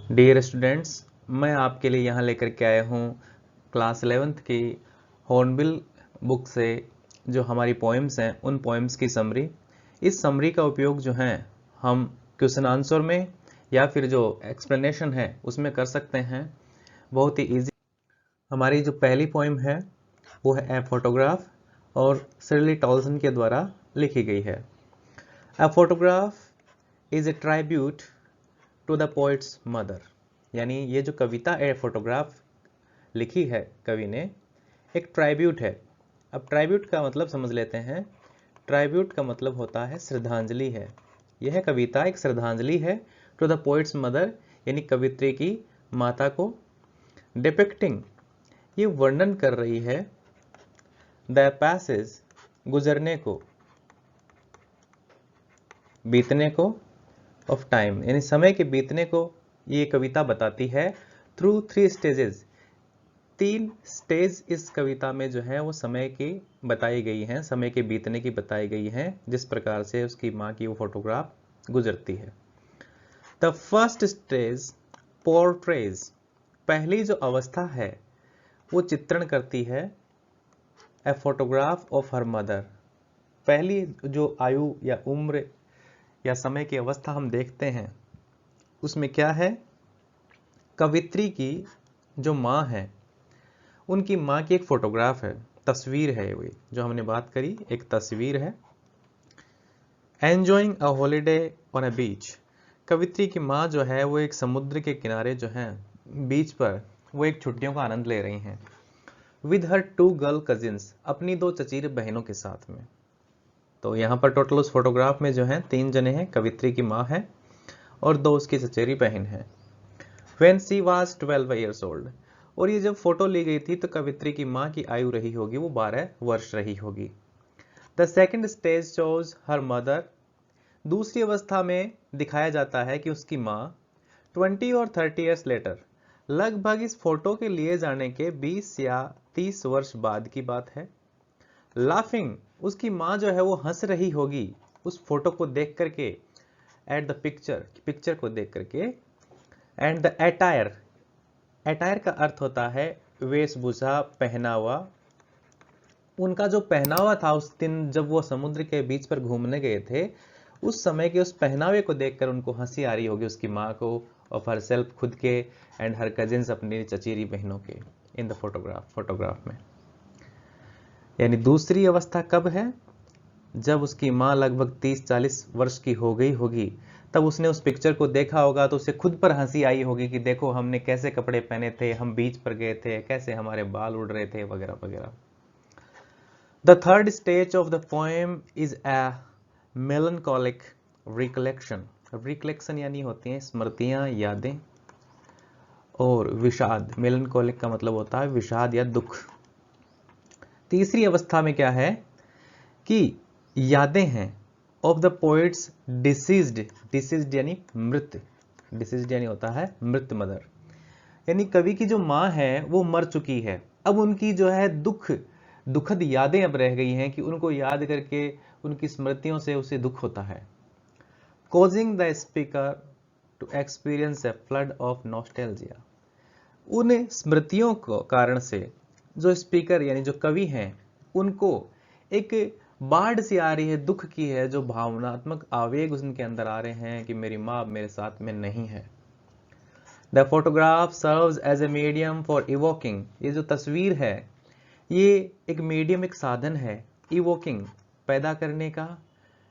Dear students, मैं आपके लिए यहाँ लेकर के आया हूँ क्लास 11th की हॉर्नबिल बुक से जो हमारी पोएम्स हैं उन पोएम्स की समरी। इस समरी का उपयोग जो है हम क्वेश्चन आंसर में या फिर जो एक्सप्लेनेशन है उसमें कर सकते हैं, बहुत ही इजी। हमारी जो पहली पोएम है वो है ए फोटोग्राफ और शिर्ली टॉल्सन के द्वारा लिखी गई है। A photograph is a tribute to the poet's mother, यानी ये जो कविता ए फोटोग्राफ लिखी है कवि ने, एक ट्राइब्यूट है। अब ट्राइब्यूट का मतलब समझ लेते हैं। ट्राइब्यूट का मतलब होता है श्रद्धांजलि है। यह कविता एक श्रद्धांजलि है टू द पोइट्स मदर, यानी कवित्री की माता को। डिपिक्टिंग, ये वर्णन कर रही है द पैसेज, गुजरने को, बीतने को, ऑफ टाइम, यानी समय के बीतने को ये कविता बताती है। थ्रू 3 स्टेजेस, 3 स्टेज इस कविता में जो है वो समय की बताई गई हैं, समय के बीतने की बताई गई हैं, जिस प्रकार से उसकी माँ की वो फोटोग्राफ गुजरती है। द फर्स्ट स्टेज पोर्ट्रेज, पहली जो अवस्था है वो चित्रण करती है a photograph of her mother. पहली जो आयु या उम्र या समय की अवस्था हम देखते हैं उसमें क्या है, कवित्री की जो माँ है उनकी माँ की एक फोटोग्राफ है, तस्वीर है। ये जो हमने बात करी एक तस्वीर है। Enjoying a holiday on a beach, कवित्री की माँ जो है वो एक समुद्र के किनारे जो है बीच पर वो एक छुट्टियों का आनंद ले रही हैं। विद हर 2 गर्ल कजिन्स, अपनी 2 चचेरी बहनों के साथ में। तो यहाँ पर टोटल उस फोटोग्राफ में जो है 3 जने हैं, कवित्री की माँ है और 2 उसकी चचेरी बहन है। When she was 12 years old, और ये जब फोटो ली गई थी तो कवित्री की माँ की आयु रही होगी वो 12 वर्ष रही होगी। The second stage shows her mother, दूसरी अवस्था में दिखाया जाता है कि उसकी माँ 20 और 30 ईयर्स लेटर, लगभग इस फोटो के लिए जाने के 20 या 30 वर्ष बाद की बात है। लाफिंग, उसकी माँ जो है वो हंस रही होगी उस फोटो को देख करके, एट द पिक्चर, पिक्चर को देख करके। एंड द एटायर, एटायर का अर्थ होता है वेशभूषा, पहनावा। उनका जो पहनावा था उस दिन जब वो समुद्र के बीच पर घूमने गए थे, उस समय के उस पहनावे को देखकर उनको हंसी आ रही होगी उसकी माँ को, ऑफ हर सेल्फ, खुद के, एंड हर कजिन्स, अपनी चचेरी बहनों के, इन द फोटोग्राफ में। यानी दूसरी अवस्था कब है, जब उसकी माँ लगभग 30-40 वर्ष की हो गई होगी, तब उसने उस पिक्चर को देखा होगा तो उसे खुद पर हंसी आई होगी कि देखो हमने कैसे कपड़े पहने थे, हम बीच पर गए थे, कैसे हमारे बाल उड़ रहे थे, वगैरह वगैरह। The third stage of the poem is a melancholic recollection. Recollection यानी होती हैं स्मृतियां, यादें, और विषाद, मेलनकॉलिक का मतलब होता है विषाद या दुख। तीसरी अवस्था में क्या है कि यादें हैं of the poets deceased, deceased यानी मृत, डिसीज्ड यानी होता है मृत मदर, यानी कवि की जो माँ है वो मर चुकी है। अब उनकी जो है दुखद यादें अब रह गई हैं कि उनको याद करके उनकी स्मृतियों से उसे दुख होता है। Causing the speaker to experience a flood of nostalgia, उन स्मृतियों को कारण से जो स्पीकर यानी जो कवि हैं उनको एक बाढ़ सी आ रही है, दुख की है, जो भावनात्मक आवेग उनके अंदर आ रहे हैं कि मेरी माँ मेरे साथ में नहीं है। The photograph serves as a medium for evoking, ये जो तस्वीर है ये एक मीडियम, एक साधन है, इवोकिंग, पैदा करने का,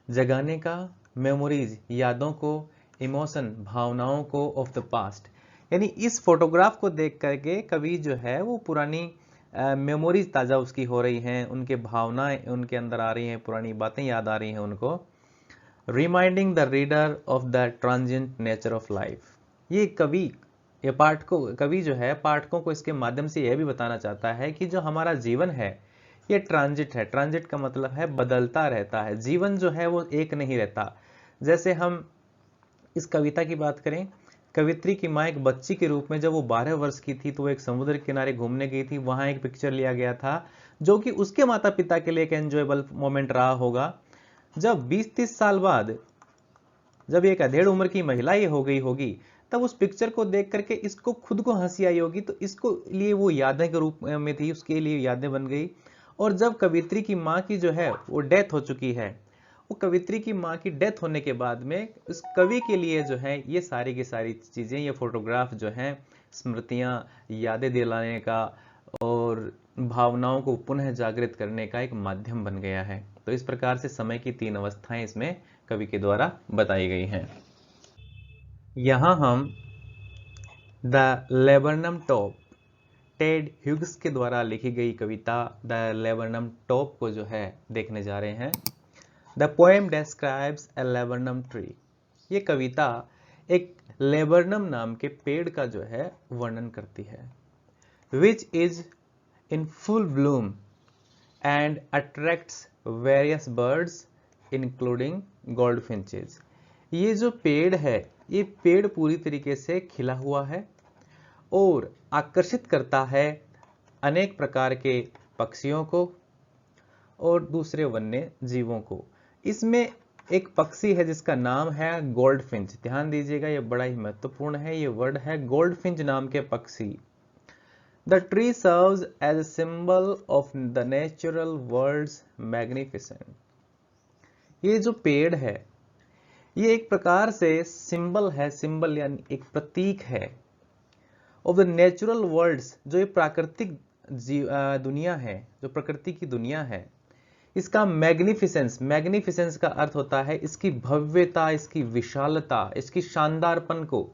जगाने का, मेमोरीज, यादों को, इमोशन, भावनाओं को, ऑफ द पास्ट, यानी इस फोटोग्राफ को देख करके कवि जो है वो पुरानी मेमोरीज ताज़ा उसकी हो रही हैं, उनके भावनाएं उनके अंदर आ रही हैं, पुरानी बातें याद आ रही हैं उनको। Reminding the reader of the transient nature of life, ये कवि, ये कवि जो है पाठकों को इसके माध्यम से यह भी बताना चाहता है कि जो हमारा जीवन है ये ट्रांजिट है। ट्रांजिट का मतलब है बदलता रहता है, जीवन जो है वो एक नहीं रहता। जैसे हम इस कविता की बात करें, कवित्री की माँ एक बच्ची के रूप में जब वो 12 वर्ष की थी तो वो एक समुद्र के किनारे घूमने गई थी, वहां एक पिक्चर लिया गया था जो कि उसके माता पिता के लिए एक एंजॉयबल मोमेंट रहा होगा। जब 20-30 साल बाद जब एक अधेड़ उम्र की महिला ये हो गई होगी तब उस पिक्चर को देख करके इसको खुद को हंसी आई होगी, तो इसको लिए वो यादें के रूप में थी, उसके लिए यादें बन गई। और जब कवित्री की माँ की जो है वो डेथ हो चुकी है, वो कवित्री की माँ की डेथ होने के बाद में उस कवि के लिए जो है ये सारी की सारी चीजें, ये फोटोग्राफ जो है स्मृतियां, यादें दिलाने का और भावनाओं को पुनः जागृत करने का एक माध्यम बन गया है। तो इस प्रकार से समय की 3 अवस्थाएं इसमें कवि के द्वारा बताई गई हैं। यहां हम the laburnum top, Ted Hughes के द्वारा लिखी गई कविता द लेबरनम टॉप को जो है देखने जा रहे हैं। The poem describes a laburnum tree. ये कविता एक लेबरनम नाम के पेड़ का जो है वर्णन करती है। Which is in full bloom and attracts various birds including goldfinches. ये जो पेड़ है, ये पेड़ पूरी तरीके से खिला हुआ है और आकर्षित करता है अनेक प्रकार के पक्षियों को और दूसरे वन्य जीवों को। इसमें एक पक्षी है जिसका नाम है गोल्डफिंच। ध्यान दीजिएगा, ये बड़ा ही महत्वपूर्ण है, ये वर्ड है गोल्डफिंच नाम के पक्षी। The tree serves as a symbol of the natural world's magnificent. ये जो पेड़ है ये एक प्रकार से सिंबल है, सिंबल यानी एक प्रतीक है ऑफ द नेचुरल वर्ल्ड्स, जो ये प्राकृतिक दुनिया है, जो प्रकृति की दुनिया है, इसका मैग्निफिसेंस, मैग्निफिसेंस का अर्थ होता है इसकी भव्यता, इसकी विशालता, इसकी शानदारपन को,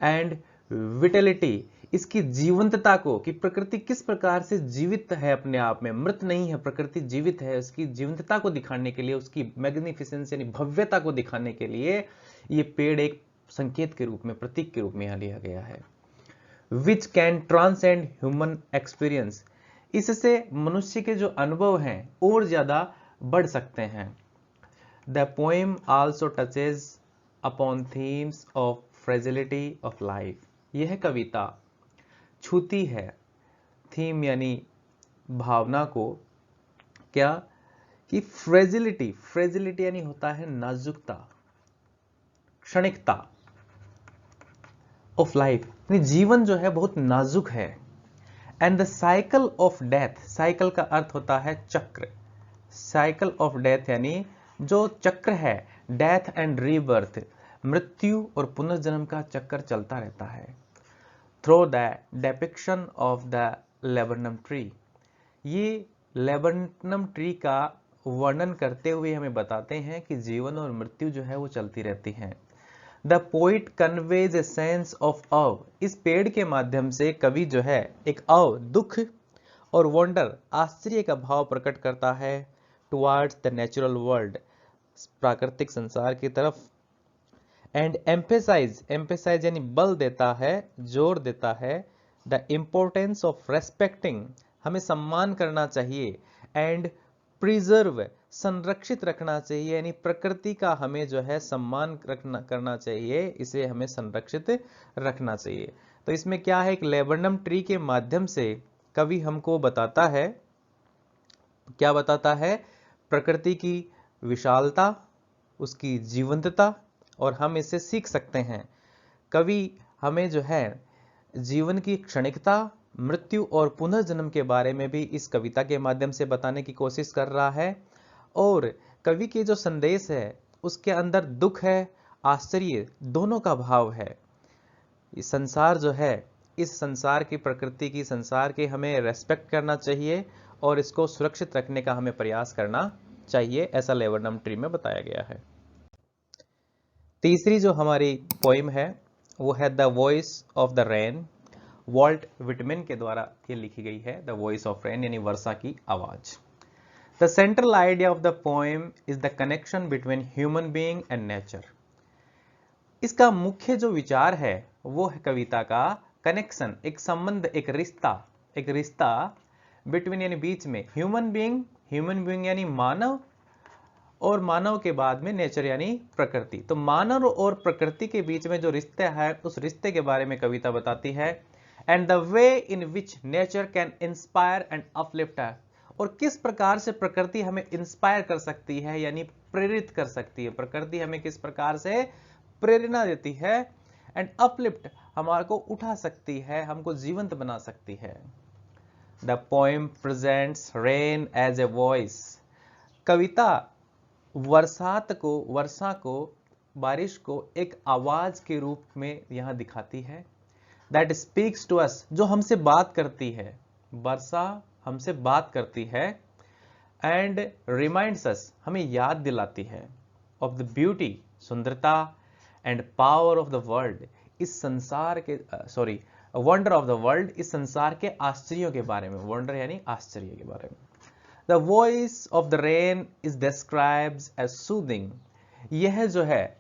एंड विटेलिटी, इसकी जीवंतता को, कि प्रकृति किस प्रकार से जीवित है, अपने आप में मृत नहीं है, प्रकृति जीवित है, उसकी जीवंतता को दिखाने के लिए, उसकी मैग्निफिसेंस यानी भव्यता को दिखाने के लिए ये पेड़ एक संकेत के रूप में, प्रतीक के रूप में यहां लिया गया है। Which can transcend human experience, इससे मनुष्य के जो अनुभव हैं और ज्यादा बढ़ सकते हैं। The poem also touches upon themes of fragility of life. यह कविता छूती है थीम यानी भावना को, क्या कि फ्रेजिलिटी, फ्रेजिलिटी यानी होता है नाजुकता, क्षणिकता, ऑफ लाइफ यानी जीवन जो है बहुत नाजुक है। And the cycle of death, cycle का अर्थ होता है चक्र, साइकिल ऑफ डेथ यानी जो चक्र है, डेथ एंड रीबर्थ, मृत्यु और पुनर्जन्म का चक्कर चलता रहता है। Through the depiction of the laburnum tree, ये लेबरनम ट्री का वर्णन करते हुए हमें बताते हैं कि जीवन और मृत्यु जो है वो चलती रहती है। The poet conveys a sense of अव, इस पेड़ के माध्यम से कवि जो है एक अव, दुख और वंडर, आश्चर्य का भाव प्रकट करता है टुवर्ड्स द नेचुरल वर्ल्ड, प्राकृतिक संसार की तरफ। एंड एम्फेसाइज, एम्फेसाइज यानी बल देता है, जोर देता है, द इम्पोर्टेंस ऑफ रेस्पेक्टिंग, हमें सम्मान करना चाहिए, एंड प्रिजर्व, संरक्षित रखना चाहिए, यानी प्रकृति का हमें जो है सम्मान करना चाहिए, इसे हमें संरक्षित रखना चाहिए। तो इसमें क्या है, एक लेबरनम ट्री के माध्यम से कवि हमको बताता है, क्या बताता है, प्रकृति की विशालता, उसकी जीवंतता, और हम इससे सीख सकते हैं। कवि हमें जो है जीवन की क्षणिकता, मृत्यु और पुनर्जन्म के बारे में भी इस कविता के माध्यम से बताने की कोशिश कर रहा है। और कवि के जो संदेश है उसके अंदर दुख है, आश्चर्य, दोनों का भाव है। इस संसार जो है, इस संसार की प्रकृति की, संसार के हमें रेस्पेक्ट करना चाहिए और इसको सुरक्षित रखने का हमें प्रयास करना चाहिए, ऐसा लेबरनम ट्री में बताया गया है। तीसरी जो हमारी पोइम है वो है the voice of the rain, Walt Whitman के द्वारा ये लिखी गई है। द वॉइस ऑफ रेन यानी वर्षा की आवाज। The central idea of the poem is the connection between human being and nature. इसका मुख्य जो विचार है वो है कविता का कनेक्शन, एक संबंध, एक रिश्ता बिटवीन यानी बीच में, ह्यूमन बीइंग यानी मानव, और मानव के बाद में नेचर यानी प्रकृति। तो मानव और प्रकृति के बीच में जो रिश्ता है उस रिश्ते के बारे में कविता बताती है। And the way in which nature can inspire and uplift, और किस प्रकार से प्रकृति हमें इंस्पायर कर सकती है यानी प्रेरित कर सकती है, प्रकृति हमें किस प्रकार से प्रेरणा देती है। एंड अपलिफ्ट हमारे को उठा सकती है, हमको जीवंत बना सकती है। The poem presents rain as a voice. कविता वर्षा को बारिश को एक आवाज के रूप में यहां दिखाती है। दैट स्पीक्स टू अस, जो हमसे बात करती है, वर्षा हमसे बात करती है। एंड रिमाइंड्स अस, हमें याद दिलाती है, ऑफ द ब्यूटी, सुंदरता, and power of the world, इस संसार के वंडर ऑफ द वर्ल्ड, इस संसार के आश्चर्यों के बारे में। वंडर यानी आश्चर्य के बारे में। The voice of the rain is described as soothing. यह जो है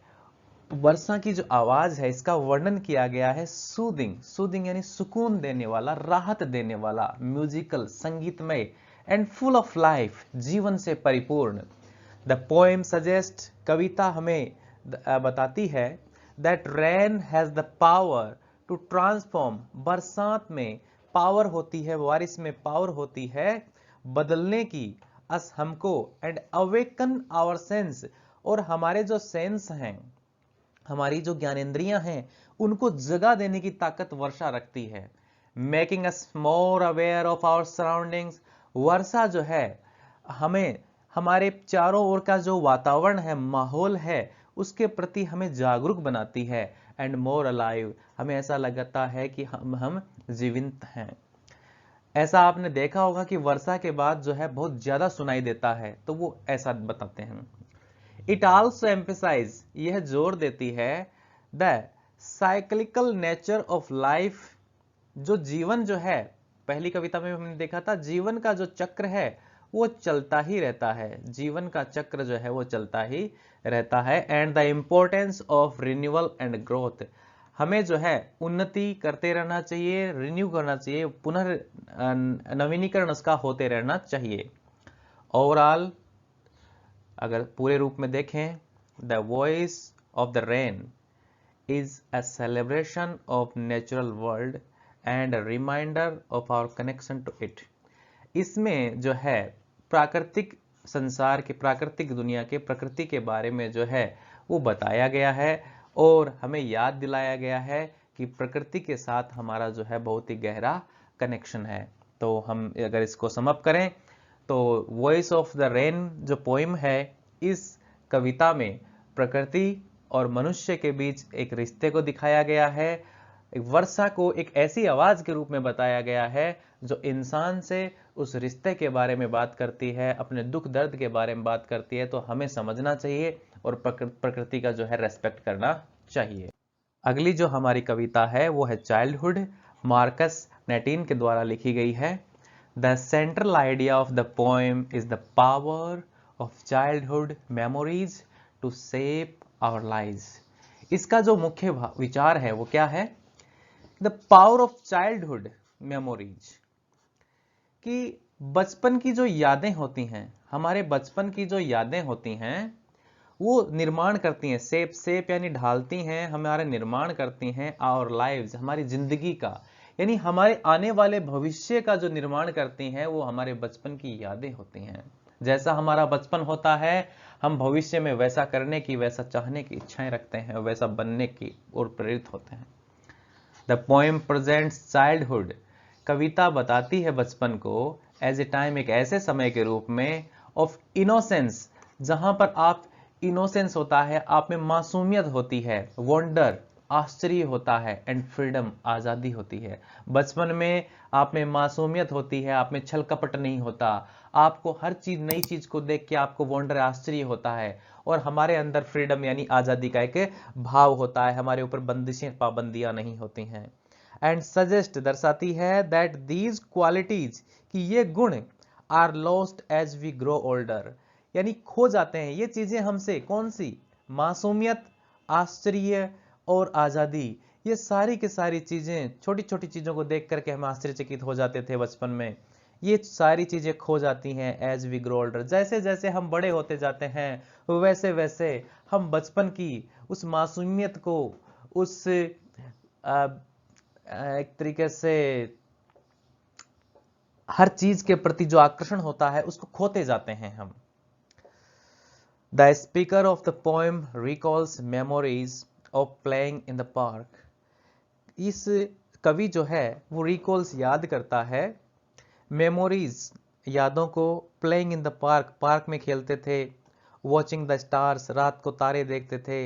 वर्षा की जो आवाज है, इसका वर्णन किया गया है सूदिंग। सूदिंग यानी सुकून देने वाला, राहत देने वाला, म्यूजिकल, संगीतमय, एंड फुल ऑफ लाइफ, जीवन से परिपूर्ण। द पोएम सजेस्ट, कविता हमें बताती है, that rain has the power to transform, बरसात में पावर होती है, बारिश में पावर होती है बदलने की, अस हमको, एंड अवेकन आवर सेंस, और हमारे जो सेंस हैं, हमारी जो ज्ञानेंद्रियां हैं, उनको जगा देने की ताकत वर्षा रखती है। Making us more aware of our surroundings. वर्षा जो है हमें हमारे चारों ओर का जो वातावरण है, माहौल है, उसके प्रति हमें जागरूक बनाती है। एंड मोर अलाइव, हमें ऐसा लगता है कि हम जीवित हैं। ऐसा आपने देखा होगा कि वर्षा के बाद जो है बहुत ज्यादा सुनाई देता है, तो वो ऐसा बताते हैं। इट आल्सो एम्फेसाइज, यह जोर देती है, the cyclical nature of life, जो जीवन जो है, पहली कविता में हमने देखा था, जीवन का जो चक्र है वो चलता ही रहता है, जीवन का चक्र जो है वो चलता ही रहता है। And the importance of renewal and growth, हमें जो है उन्नति करते रहना चाहिए, रिन्यू करना चाहिए, नवीनीकरण उसका होते रहना चाहिए। ओवरऑल अगर पूरे रूप में देखें, the voice of the rain is a celebration of natural world and reminder of our connection to it. इसमें जो है प्राकृतिक संसार के, प्राकृतिक दुनिया के, प्रकृति के बारे में जो है वो बताया गया है, और हमें याद दिलाया गया है कि प्रकृति के साथ हमारा जो है बहुत ही गहरा कनेक्शन है। तो हम अगर इसको समअप करें तो वॉइस ऑफ द रेन जो पोइम है, इस कविता में प्रकृति और मनुष्य के बीच एक रिश्ते को दिखाया गया है। वर्षा को एक ऐसी आवाज के रूप में बताया गया है जो इंसान से उस रिश्ते के बारे में बात करती है, अपने दुख दर्द के बारे में बात करती है। तो हमें समझना चाहिए और प्रकृति का जो है रेस्पेक्ट करना चाहिए। अगली जो हमारी कविता है वो है चाइल्डहुड, मार्कस नेटिन के द्वारा लिखी गई है। The central idea of the poem is the power of childhood memories to shape our lives. इसका जो मुख्य विचार है वो क्या है? The power of childhood memories, कि बचपन की जो यादें होती हैं, हमारे बचपन की जो यादें होती हैं, वो निर्माण करती हैं, सेप यानी ढालती हैं, हमारे निर्माण करती हैं आवर लाइव्स, हमारी जिंदगी का, यानी हमारे आने वाले भविष्य का जो निर्माण करती हैं वो हमारे बचपन की यादें होती हैं। जैसा हमारा बचपन होता है, हम भविष्य में वैसा करने की, वैसा चाहने की इच्छाएं रखते हैं, वैसा बनने की ओर प्रेरित होते हैं। द पोएम प्रेजेंट्स चाइल्डहुड, कविता बताती है बचपन को एज ए टाइम, एक ऐसे समय के रूप में, ऑफ इनोसेंस, जहां पर आप इनोसेंस होता है, आप में मासूमियत होती है, वंडर आश्चर्य होता है, एंड फ्रीडम आजादी होती है। बचपन में आप में मासूमियत होती है, आप में छल कपट नहीं होता, आपको हर चीज, नई चीज को देख के आपको वंडर आश्चर्य होता है, और हमारे अंदर फ्रीडम यानी आजादी का एक भाव होता है, हमारे ऊपर बंदिशें, पाबंदियां नहीं होती हैं। एंड सजेस्ट, दर्शाती है, दैट दीज क्वालिटीज, कि ये गुण, are lost as we grow older, यानी खो जाते हैं ये चीजें हमसे। कौन सी? मासूमियत, आश्चर्य और आजादी, ये सारी की सारी चीजें, छोटी छोटी चीजों को देख करके हम आश्चर्यचकित हो जाते थे बचपन में, ये सारी चीजें खो जाती हैं एज वी ग्रो ओल्डर। जैसे जैसे हम बड़े होते जाते हैं वैसे वैसे हम बचपन की उस मासूमियत को, उस एक तरीके से हर चीज के प्रति जो आकर्षण होता है उसको खोते जाते हैं हम। The speaker of the poem recalls memories of playing in the park. इस कवि जो है वो रिकॉल्स याद करता है, मेमोरीज यादों को, playing in the park park में खेलते थे, वॉचिंग द स्टार्स रात को तारे देखते थे,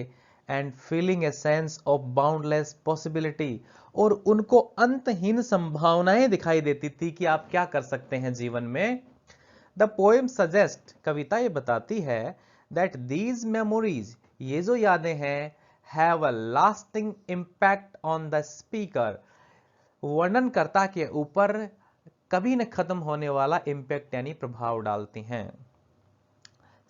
and feeling a sense of boundless possibility, और उनको अंतहीन संभावनाएं दिखाई देती थी कि आप क्या कर सकते हैं जीवन में। द पोएम सजेस्ट, कविता ये बताती है, दैट दीज मेमोरीज, ये जो यादें हैं, have a lasting impact on the speaker, वर्णनकर्ता के ऊपर कभी न खत्म होने वाला इम्पैक्ट यानी प्रभाव डालती हैं।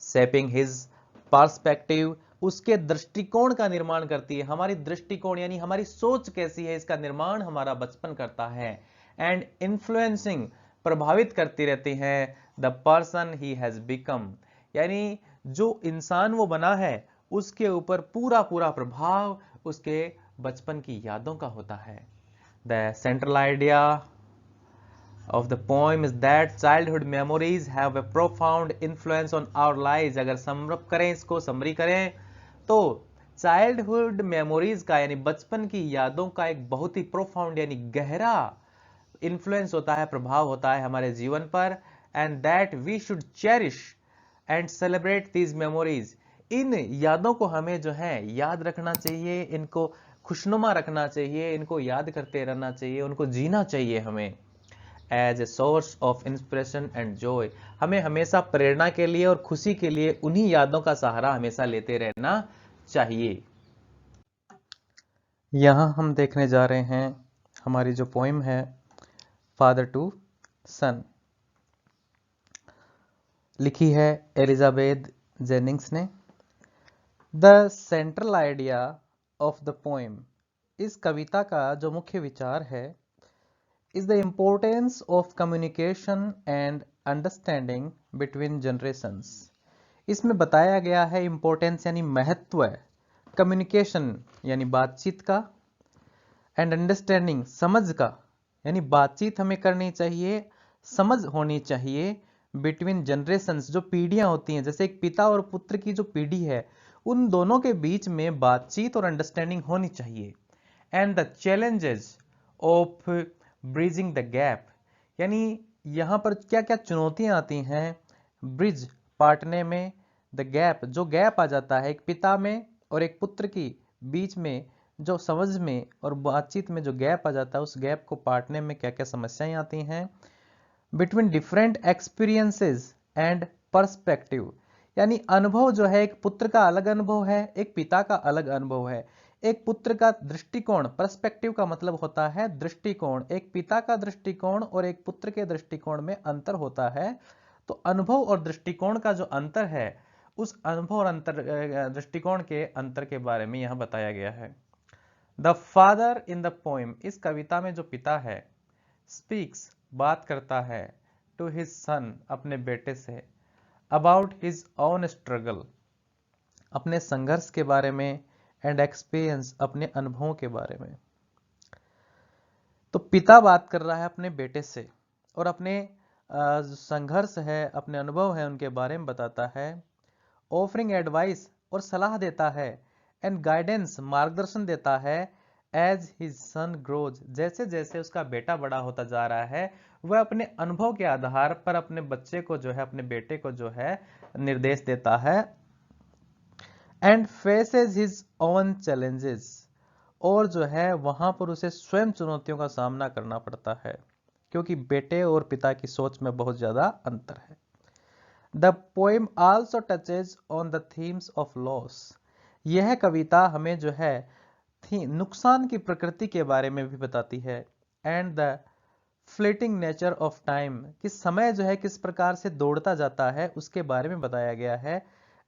शेपिंग हिज पर्सपेक्टिव, उसके दृष्टिकोण का निर्माण करती है, हमारी दृष्टिकोण यानी हमारी सोच कैसी है इसका निर्माण हमारा बचपन करता है। एंड इन्फ्लुएंसिंग, प्रभावित करती रहती है, the person he has become, यानी जो इंसान वो बना है उसके ऊपर पूरा पूरा प्रभाव उसके बचपन की यादों का होता है। The central idea of the poem is that childhood memories have a profound influence on our lives। अगर समरप करें, इसको समरी करें तो चाइल्डहुड मेमोरीज का यानी बचपन की यादों का एक बहुत ही प्रोफाउंड यानी गहरा इन्फ्लुएंस होता है, प्रभाव होता है हमारे जीवन पर। And that we should cherish and celebrate these memories, इन यादों को हमें जो है याद रखना चाहिए, इनको खुशनुमा रखना चाहिए, इनको याद करते रहना चाहिए, उनको जीना चाहिए हमें। As a source of inspiration and joy, हमें हमेशा प्रेरणा के लिए और खुशी के लिए उन्हीं यादों का सहारा हमेशा लेते रहना चाहिए। यहां हम देखने जा रहे हैं हमारी जो पोइम है फादर टू सन, लिखी है एलिजाबेथ जेनिंग्स ने। The central idea of the poem, इस कविता का जो मुख्य विचार है, is the importance of communication and understanding between generations। इसमें बताया गया है इंपॉर्टेंस यानी महत्व, कम्युनिकेशन यानी बातचीत का, एंड अंडरस्टैंडिंग समझ का, यानी बातचीत हमें करनी चाहिए, समझ होनी चाहिए, बिटवीन जनरेशंस, जो पीढ़ियां होती हैं, जैसे एक पिता और पुत्र की जो पीढ़ी है उन दोनों के बीच में बातचीत और अंडरस्टैंडिंग होनी चाहिए। And the challenges of bridging the gap, यानी यहां पर क्या क्या चुनौतियां आती हैं ब्रिज पाटने में, द गैप, जो गैप आ जाता है एक पिता में और एक पुत्र की बीच में, जो समझ में और बातचीत में जो गैप आ जाता है, उस गैप को पाटने में क्या क्या समस्याएं आती हैं। Between different experiences and perspective, यानी अनुभव जो है, एक पुत्र का अलग अनुभव है, एक पिता का अलग अनुभव है। एक पुत्र का दृष्टिकोण, पर्सपेक्टिव का मतलब होता है दृष्टिकोण, एक पिता का दृष्टिकोण और एक पुत्र के दृष्टिकोण में अंतर होता है। तो अनुभव और दृष्टिकोण का जो अंतर है, उस अनुभव और अंतर दृष्टिकोण के अंतर के बारे में यहां बताया गया है। The father in the poem, इस कविता में जो पिता है, स्पीक्स, बात करता है, टू हिज सन, अपने बेटे से, अबाउट हिज ओन स्ट्रगल, अपने संघर्ष के बारे में, एंड एक्सपीरियंस, अपने अनुभवों के बारे में। तो पिता बात कर रहा है अपने बेटे से और अपने संघर्ष है, अपने अनुभव है, उनके बारे में बताता है। ऑफरिंग एडवाइस, और सलाह देता है, एंड गाइडेंस, मार्गदर्शन देता है। एज हिज सन ग्रोज, जैसे जैसे उसका बेटा बड़ा होता जा रहा है, वह अपने अनुभव के आधार पर अपने बच्चे को जो है, अपने बेटे को जो है निर्देश देता है। And faces his own challenges, और जो है वहां पर उसे स्वयं चुनौतियों का सामना करना पड़ता है, क्योंकि बेटे और पिता की सोच में बहुत ज्यादा अंतर है। The poem also touches on the themes of loss, यह कविता हमें जो है नुकसान की प्रकृति के बारे में भी बताती है। And the fleeting nature of time, कि समय जो है किस प्रकार से दौड़ता जाता है उसके बारे में बताया गया है।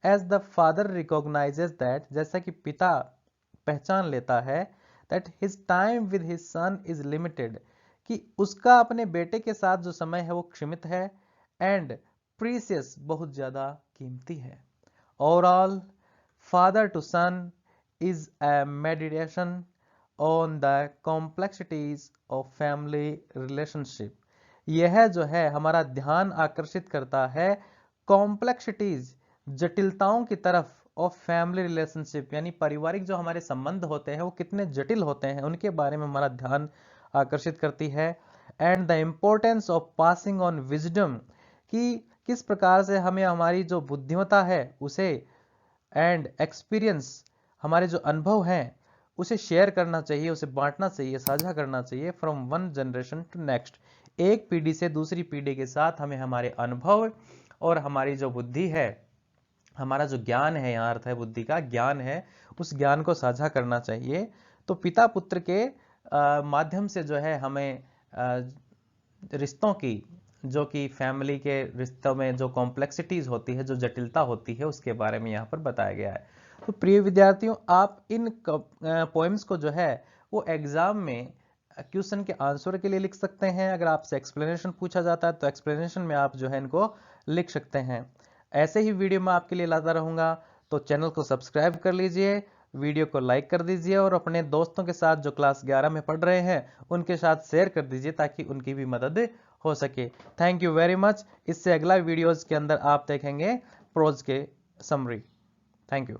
As the father recognises that, जैसा कि पिता पहचान लेता है, that his time with his son is limited, कि उसका अपने बेटे के साथ जो समय है वो सीमित है, एंड प्रीसियस, बहुत ज्यादा कीमती है। Overall father to son is a meditation on the complexities of family relationship। यह जो है हमारा ध्यान आकर्षित करता है कॉम्प्लेक्सिटीज, जटिलताओं की तरफ, ऑफ फैमिली रिलेशनशिप, यानी पारिवारिक जो हमारे संबंध होते हैं वो कितने जटिल होते हैं उनके बारे में हमारा ध्यान आकर्षित करती है। And the importance of passing on wisdom, कि किस प्रकार से हमें हमारी जो बुद्धिमत्ता है उसे, एंड एक्सपीरियंस, हमारे जो अनुभव हैं उसे शेयर करना चाहिए, उसे बांटना चाहिए, साझा करना चाहिए from one generation to next. एक पीढ़ी से दूसरी पीढ़ी के साथ हमें हमारे अनुभव और हमारी जो बुद्धि है, हमारा जो ज्ञान है, यहाँ अर्थ है बुद्धि का, ज्ञान है, उस ज्ञान को साझा करना चाहिए। तो पिता पुत्र के माध्यम से जो है हमें रिश्तों की, जो कि फैमिली के रिश्तों में जो कॉम्प्लेक्सिटीज होती है, जो जटिलता होती है, उसके बारे में यहाँ पर बताया गया है। तो प्रिय विद्यार्थियों, आप इन पोएम्स को जो है वो एग्जाम में क्वेश्चन के आंसर के लिए लिख सकते हैं। अगर आपसे एक्सप्लेनेशन पूछा जाता है तो एक्सप्लेनेशन में आप जो है इनको लिख सकते हैं। ऐसे ही वीडियो मैं आपके लिए लाता रहूंगा, तो चैनल को सब्सक्राइब कर लीजिए, वीडियो को लाइक कर दीजिए और अपने दोस्तों के साथ जो क्लास 11 में पढ़ रहे हैं उनके साथ शेयर कर दीजिए ताकि उनकी भी मदद हो सके। Thank you very much. इससे अगला वीडियोज के अंदर आप देखेंगे प्रोज के समरी। Thank you.